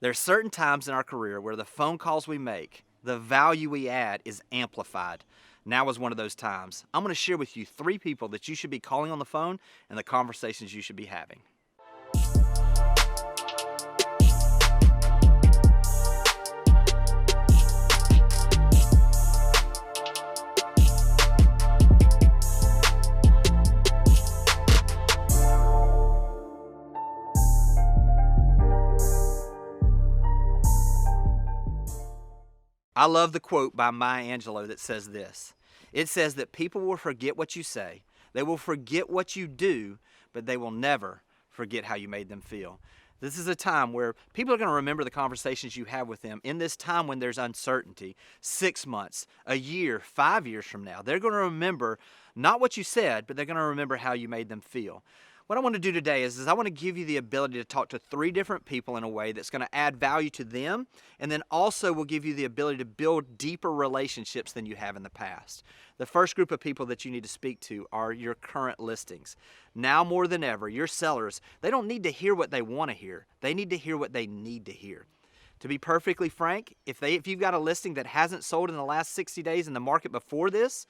There are certain times in our career where the phone calls we make, the value we add is amplified. Now is one of those times. I'm going to share with you 3 people that you should be calling on the phone and the conversations you should be having. I love the quote by Maya Angelou that says this. It says that people will forget what you say, they will forget what you do, but they will never forget how you made them feel. This is a time where people are going to remember the conversations you have with them in this time when there's uncertainty. 6 months, a year, 5 years from now, they're going to remember not what you said, but they're going to remember how you made them feel. What I want to do today is I want to give you the ability to talk to 3 different people in a way that's going to add value to them, and then also will give you the ability to build deeper relationships than you have in the past. The first group of people that you need to speak to are your current listings. Now more than ever, your sellers, they don't need to hear what they want to hear. They need to hear what they need to hear. To be perfectly frank, if you've got a listing that hasn't sold in the last 60 days in the market before this,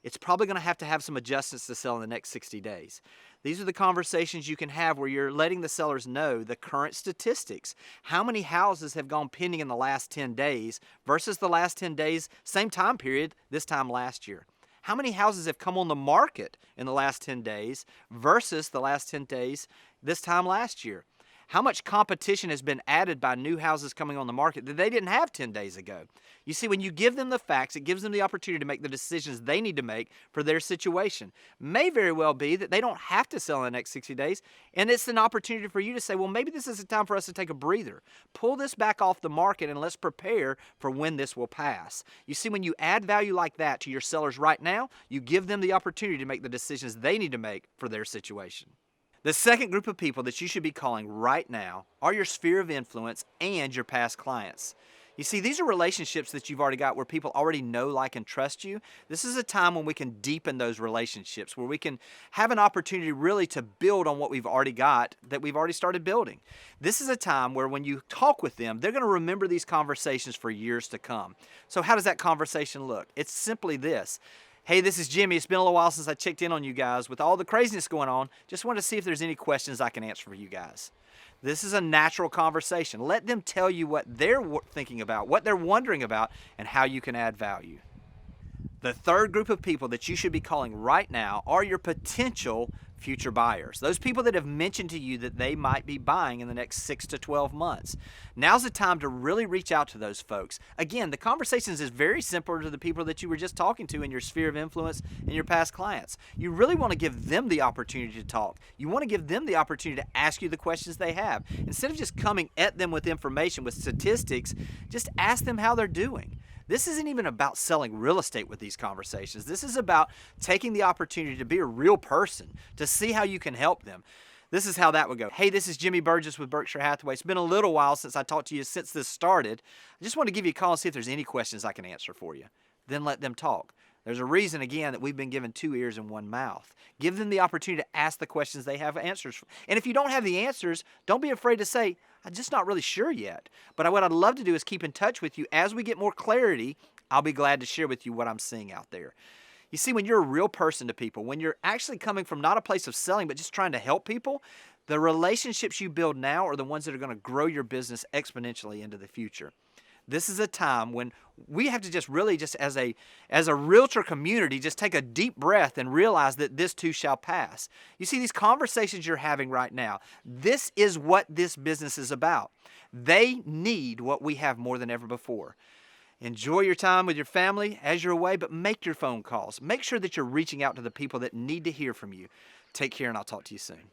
it's probably going to have some adjustments to sell in the next 60 days. These are the conversations you can have where you're letting the sellers know the current statistics. How many houses have gone pending in the last 10 days versus the last 10 days, same time period, this time last year? How many houses have come on the market in the last 10 days versus the last 10 days this time last year? How much competition has been added by new houses coming on the market that they didn't have 10 days ago? You see, when you give them the facts, it gives them the opportunity to make the decisions they need to make for their situation. May very well be that they don't have to sell in the next 60 days, and it's an opportunity for you to say, well, maybe this is a time for us to take a breather. Pull this back off the market and let's prepare for when this will pass. You see, when you add value like that to your sellers right now, you give them the opportunity to make the decisions they need to make for their situation. The second group of people that you should be calling right now are your sphere of influence and your past clients. You see, these are relationships that you've already got where people already know, like, and trust you. This is a time when we can deepen those relationships, where we can have an opportunity really to build on what we've already got, that we've already started building. This is a time where when you talk with them, they're going to remember these conversations for years to come. So how does that conversation look? It's simply this. Hey, this is Jimmy. It's been a little while since I checked in on you guys. With all the craziness going on, just wanted to see if there's any questions I can answer for you guys. This is a natural conversation. Let them tell you what they're thinking about, what they're wondering about, and how you can add value. The third group of people that you should be calling right now are your potential future buyers. Those people that have mentioned to you that they might be buying in the next 6 to 12 months. Now's the time to really reach out to those folks. Again, the conversations is very similar to the people that you were just talking to in your sphere of influence and your past clients. You really want to give them the opportunity to talk. You want to give them the opportunity to ask you the questions they have. Instead of just coming at them with information, with statistics, just ask them how they're doing. This isn't even about selling real estate with these conversations. This is about taking the opportunity to be a real person, to see how you can help them. This is how that would go. Hey, this is Jimmy Burgess with Berkshire Hathaway. It's been a little while since I talked to you since this started. I just want to give you a call and see if there's any questions I can answer for you. Then let them talk. There's a reason, again, that we've been given 2 ears and 1 mouth. Give them the opportunity to ask the questions they have answers for. And if you don't have the answers, don't be afraid to say, I'm just not really sure yet. But what I'd love to do is keep in touch with you. As we get more clarity, I'll be glad to share with you what I'm seeing out there. You see, when you're a real person to people, when you're actually coming from not a place of selling, but just trying to help people, the relationships you build now are the ones that are going to grow your business exponentially into the future. This is a time when we have to just really, just as a realtor community, just take a deep breath and realize that this too shall pass. You see, these conversations you're having right now, this is what this business is about. They need what we have more than ever before. Enjoy your time with your family as you're away, but make your phone calls. Make sure that you're reaching out to the people that need to hear from you. Take care, and I'll talk to you soon.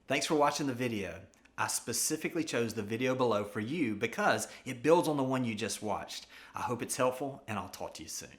Thanks for watching the video. I specifically chose the video below for you because it builds on the one you just watched. I hope it's helpful, and I'll talk to you soon.